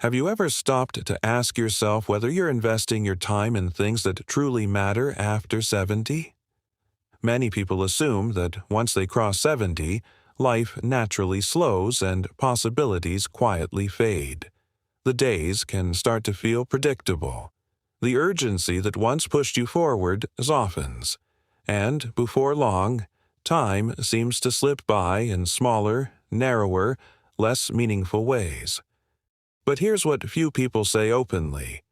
Have you ever stopped to ask yourself whether you're investing your time in things that truly matter after 70? Many people assume that once they cross 70, life naturally slows and possibilities quietly fade. The days can start to feel predictable. The urgency that once pushed you forward softens, and before long, time seems to slip by in smaller, narrower, less meaningful ways. But here's what few people say openly.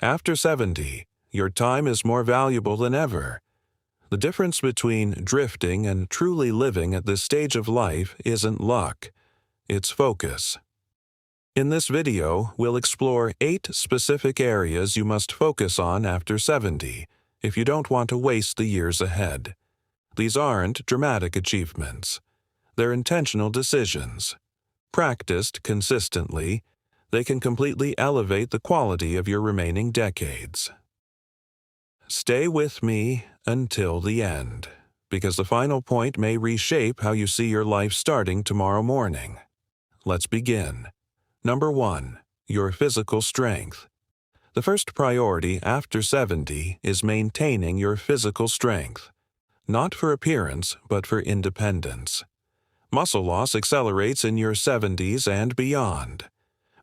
After 70, your time is more valuable than ever. The difference between drifting and truly living at this stage of life isn't luck, it's focus. In this video, we'll explore 8 specific areas you must focus on after 70 if you don't want to waste the years ahead. These aren't dramatic achievements. They're intentional decisions. Practiced consistently, they can completely elevate the quality of your remaining decades. Stay with me until the end, because the final point may reshape how you see your life starting tomorrow morning. Let's begin. Number 1. Your physical strength. The first priority after 70 is maintaining your physical strength. Not for appearance, but for independence. Muscle loss accelerates in your 70s and beyond.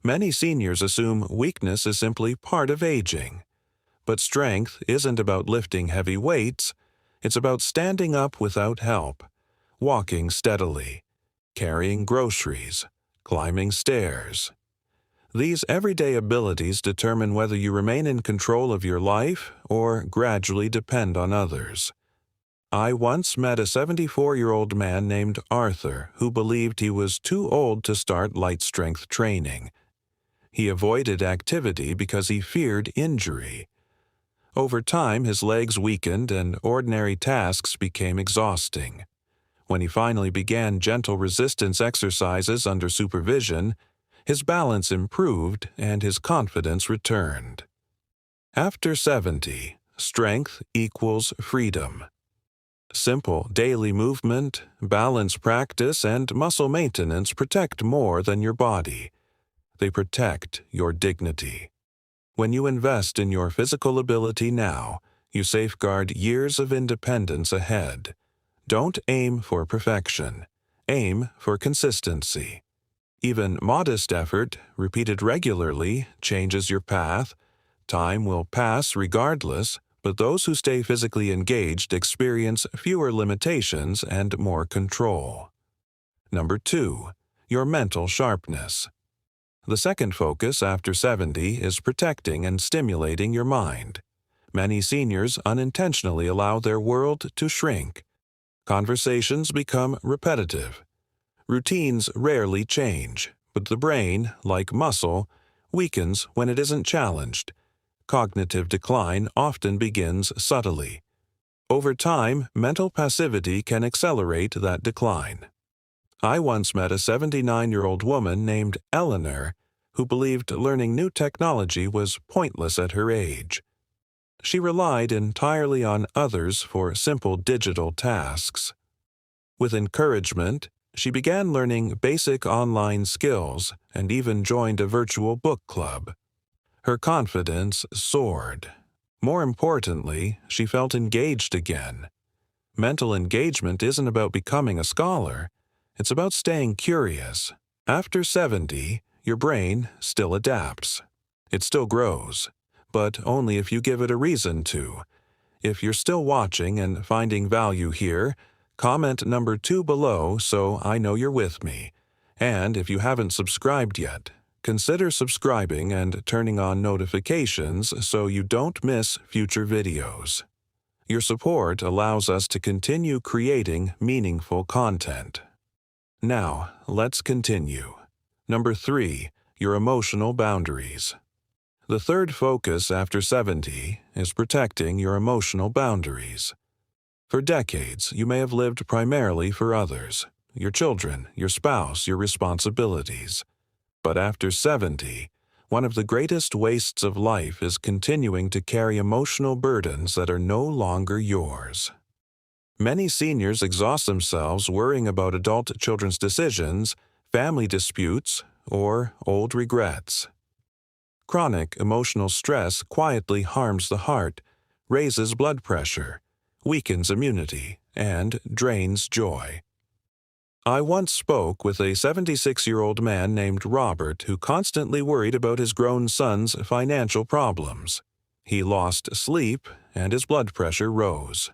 Many seniors assume weakness is simply part of aging. But strength isn't about lifting heavy weights, it's about standing up without help, walking steadily, carrying groceries, climbing stairs. These everyday abilities determine whether you remain in control of your life or gradually depend on others. I once met a 74-year-old man named Arthur who believed he was too old to start light strength training. He avoided activity because he feared injury. Over time, his legs weakened and ordinary tasks became exhausting. When he finally began gentle resistance exercises under supervision, his balance improved and his confidence returned. After 70, strength equals freedom. Simple daily movement, balance practice, and muscle maintenance protect more than your body. They protect your dignity. When you invest in your physical ability now, you safeguard years of independence ahead. Don't aim for perfection. Aim for consistency. Even modest effort, repeated regularly, changes your path. Time will pass regardless, but those who stay physically engaged experience fewer limitations and more control. Number 2. Your mental sharpness. The second focus after 70 is protecting and stimulating your mind. Many seniors unintentionally allow their world to shrink. Conversations become repetitive. Routines rarely change, but the brain, like muscle, weakens when it isn't challenged. Cognitive decline often begins subtly. Over time, mental passivity can accelerate that decline. I once met a 79-year-old woman named Eleanor who believed learning new technology was pointless at her age. She relied entirely on others for simple digital tasks. With encouragement, she began learning basic online skills and even joined a virtual book club. Her confidence soared. More importantly, she felt engaged again. Mental engagement isn't about becoming a scholar. It's about staying curious. After 70, your brain still adapts. It still grows, but only if you give it a reason to. If you're still watching and finding value here, comment number 2 below so I know you're with me. And if you haven't subscribed yet, consider subscribing and turning on notifications so you don't miss future videos. Your support allows us to continue creating meaningful content. Now, let's continue. Number 3. Your emotional boundaries. The third focus after 70 is protecting your emotional boundaries. For decades, you may have lived primarily for others, your children, your spouse, your responsibilities. But after 70, one of the greatest wastes of life is continuing to carry emotional burdens that are no longer yours. Many seniors exhaust themselves worrying about adult children's decisions, family disputes, or old regrets. Chronic emotional stress quietly harms the heart, raises blood pressure, weakens immunity, and drains joy. I once spoke with a 76-year-old man named Robert who constantly worried about his grown son's financial problems. He lost sleep, and his blood pressure rose.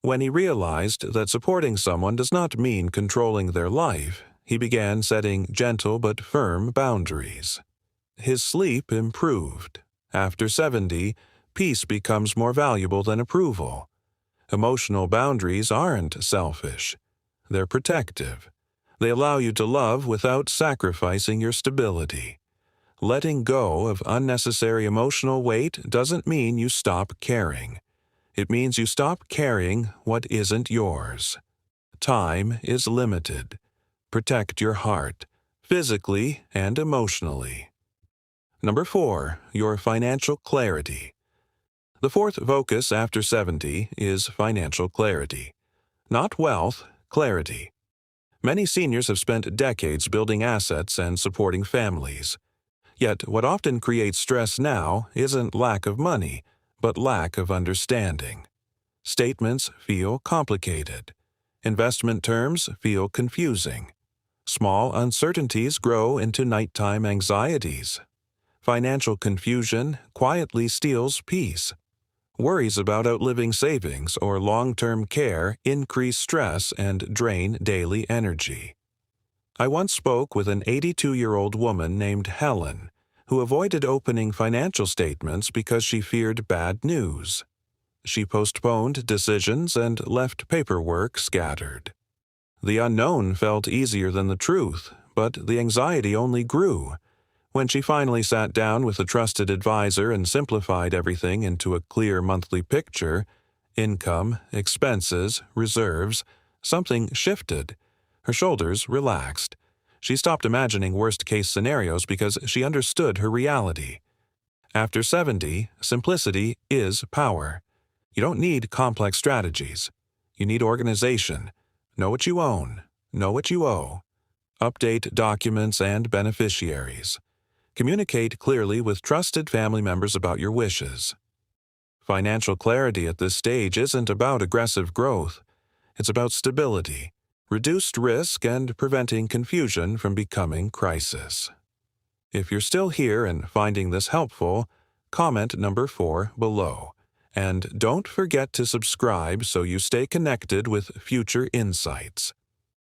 When he realized that supporting someone does not mean controlling their life, he began setting gentle but firm boundaries. His sleep improved. After 70, peace becomes more valuable than approval. Emotional boundaries aren't selfish. They're protective. They allow you to love without sacrificing your stability. Letting go of unnecessary emotional weight doesn't mean you stop caring. It means you stop carrying what isn't yours. Time is limited. Protect your heart, physically and emotionally. Number 4, your financial clarity. The fourth focus after 70 is financial clarity. Not wealth, clarity. Many seniors have spent decades building assets and supporting families. Yet what often creates stress now isn't lack of money, but lack of understanding. Statements feel complicated. Investment terms feel confusing. Small uncertainties grow into nighttime anxieties. Financial confusion quietly steals peace. Worries about outliving savings or long-term care increase stress and drain daily energy. I once spoke with an 82-year-old woman named Helen, who avoided opening financial statements because she feared bad news. She postponed decisions and left paperwork scattered. The unknown felt easier than the truth, but the anxiety only grew. When she finally sat down with a trusted advisor and simplified everything into a clear monthly picture, income, expenses, reserves, something shifted. Her shoulders relaxed. She stopped imagining worst-case scenarios because she understood her reality. After 70, simplicity is power. You don't need complex strategies. You need organization. Know what you own. Know what you owe. Update documents and beneficiaries. Communicate clearly with trusted family members about your wishes. Financial clarity at this stage isn't about aggressive growth. It's about stability, reduced risk, and preventing confusion from becoming crisis. If you're still here and finding this helpful, comment number 4 below. And don't forget to subscribe so you stay connected with future insights.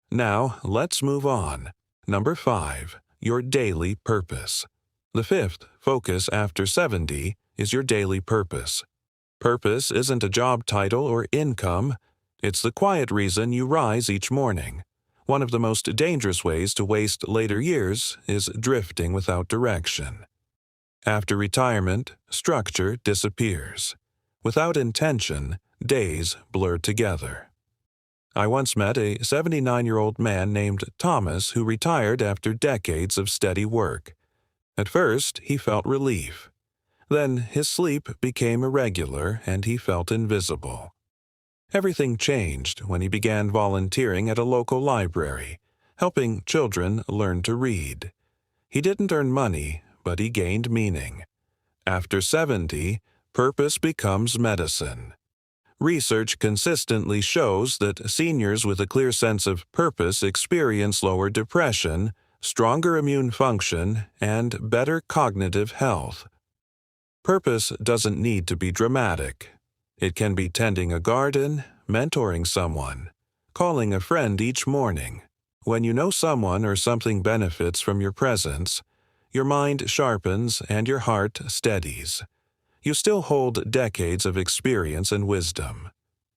Now, let's move on. Number 5, your daily purpose. The fifth focus after 70 is your daily purpose. Purpose isn't a job title or income. It's the quiet reason you rise each morning. One of the most dangerous ways to waste later years is drifting without direction. After retirement, structure disappears. Without intention, days blur together. I once met a 79-year-old man named Thomas who retired after decades of steady work. At first, he felt relief. Then his sleep became irregular and he felt invisible. Everything changed when he began volunteering at a local library, helping children learn to read. He didn't earn money, but he gained meaning. After 70, purpose becomes medicine. Research consistently shows that seniors with a clear sense of purpose experience lower depression, stronger immune function, and better cognitive health. Purpose doesn't need to be dramatic. It can be tending a garden, mentoring someone, calling a friend each morning. When you know someone or something benefits from your presence, your mind sharpens and your heart steadies. You still hold decades of experience and wisdom.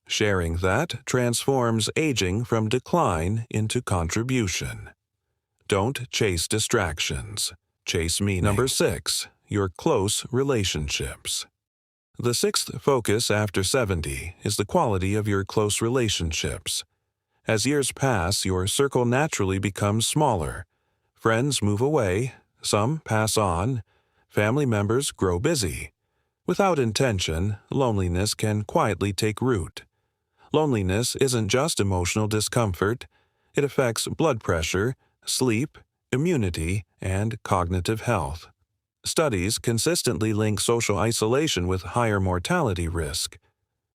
Sharing that transforms aging from decline into contribution. Don't chase distractions. Chase meaning. Number 6, your close relationships. The sixth focus after 70 is the quality of your close relationships. As years pass, your circle naturally becomes smaller. Friends move away, some pass on, family members grow busy. Without intention, loneliness can quietly take root. Loneliness isn't just emotional discomfort. It affects blood pressure, sleep, immunity, and cognitive health. Studies consistently link social isolation with higher mortality risk.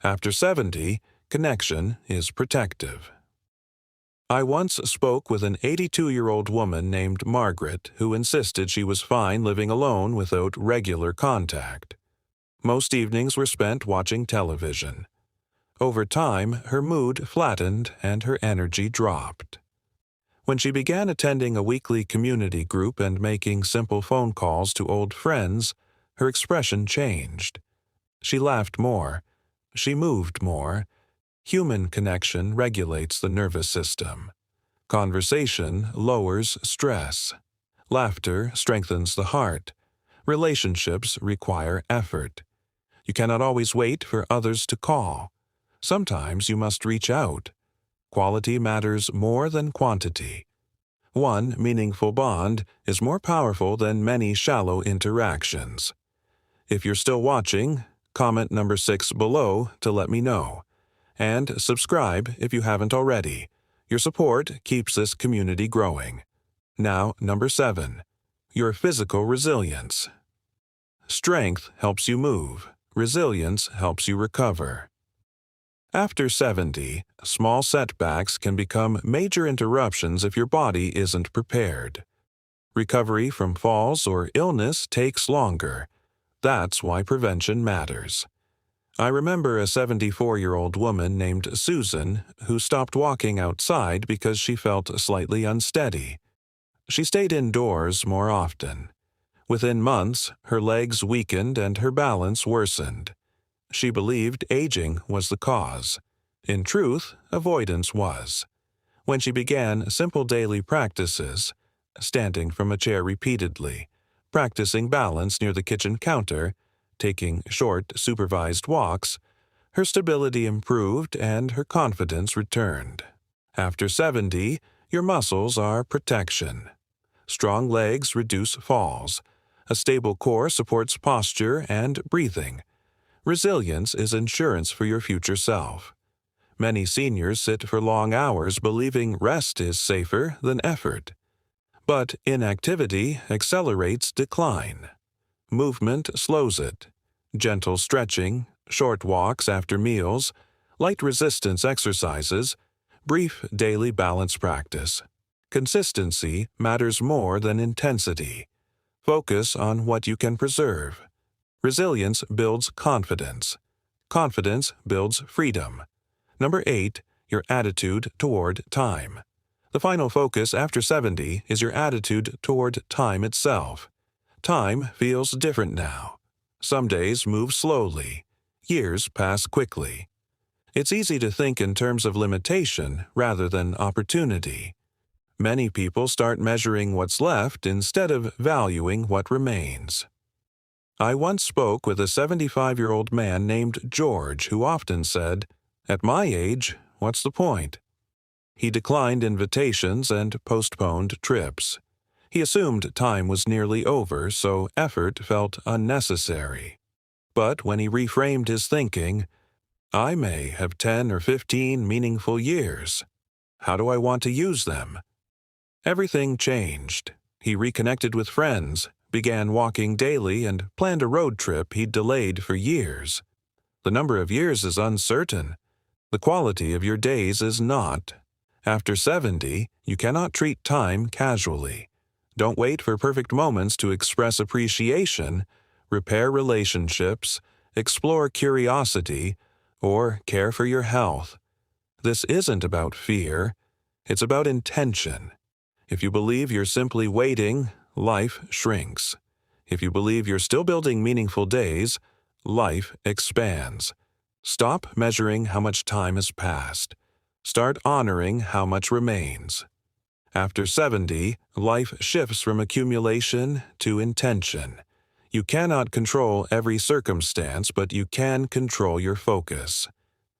After 70, connection is protective. I once spoke with an 82-year-old woman named Margaret who insisted she was fine living alone without regular contact. Most evenings were spent watching television. Over time, her mood flattened and her energy dropped. When she began attending a weekly community group and making simple phone calls to old friends, her expression changed. She laughed more. She moved more. Human connection regulates the nervous system. Conversation lowers stress. Laughter strengthens the heart. Relationships require effort. You cannot always wait for others to call. Sometimes you must reach out. Quality matters more than quantity. One meaningful bond is more powerful than many shallow interactions. If you're still watching, comment number 6 below to let me know. And subscribe if you haven't already. Your support keeps this community growing. Now, number 7. Your physical resilience. Strength helps you move. Resilience helps you recover. After 70, small setbacks can become major interruptions if your body isn't prepared. Recovery from falls or illness takes longer. That's why prevention matters. I remember a 74-year-old woman named Susan who stopped walking outside because she felt slightly unsteady. She stayed indoors more often. Within months, her legs weakened and her balance worsened. She believed aging was the cause. In truth, avoidance was. When she began simple daily practices, standing from a chair repeatedly, practicing balance near the kitchen counter, taking short, supervised walks, her stability improved and her confidence returned. After 70, your muscles are protection. Strong legs reduce falls. A stable core supports posture and breathing. Resilience is insurance for your future self. Many seniors sit for long hours believing rest is safer than effort. But inactivity accelerates decline. Movement slows it. Gentle stretching, short walks after meals, light resistance exercises, brief daily balance practice. Consistency matters more than intensity. Focus on what you can preserve. Resilience builds confidence. Confidence builds freedom. Number 8, your attitude toward time. The final focus after 70 is your attitude toward time itself. Time feels different now. Some days move slowly. Years pass quickly. It's easy to think in terms of limitation rather than opportunity. Many people start measuring what's left instead of valuing what remains. I once spoke with a 75-year-old man named George who often said, "At my age, what's the point?" He declined invitations and postponed trips. He assumed time was nearly over, so effort felt unnecessary. But when he reframed his thinking, I may have 10 or 15 meaningful years. How do I want to use them? Everything changed. He reconnected with friends, began walking daily, and planned a road trip he'd delayed for years. The number of years is uncertain. The quality of your days is not. After 70, you cannot treat time casually. Don't wait for perfect moments to express appreciation, repair relationships, explore curiosity, or care for your health. This isn't about fear. It's about intention. If you believe you're simply waiting, life shrinks. If you believe you're still building meaningful days, life expands. Stop measuring how much time has passed. Start honoring how much remains. After 70, life shifts from accumulation to intention. You cannot control every circumstance, but you can control your focus.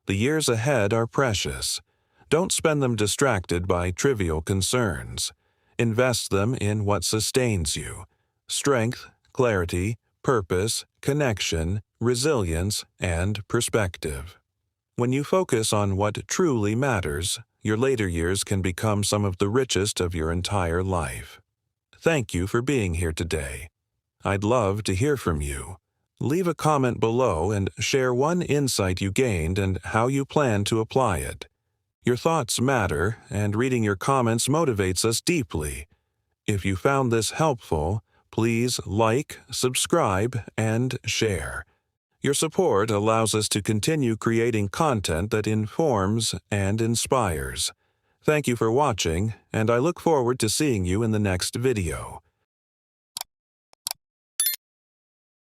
The years ahead are precious. Don't spend them distracted by trivial concerns. Invest them in what sustains you: strength, clarity, purpose, connection, resilience, and perspective. When you focus on what truly matters, your later years can become some of the richest of your entire life. Thank you for being here today. I'd love to hear from you. Leave a comment below and share one insight you gained and how you plan to apply it. Your thoughts matter, and reading your comments motivates us deeply. If you found this helpful, please like, subscribe, and share. Your support allows us to continue creating content that informs and inspires. Thank you for watching, and I look forward to seeing you in the next video.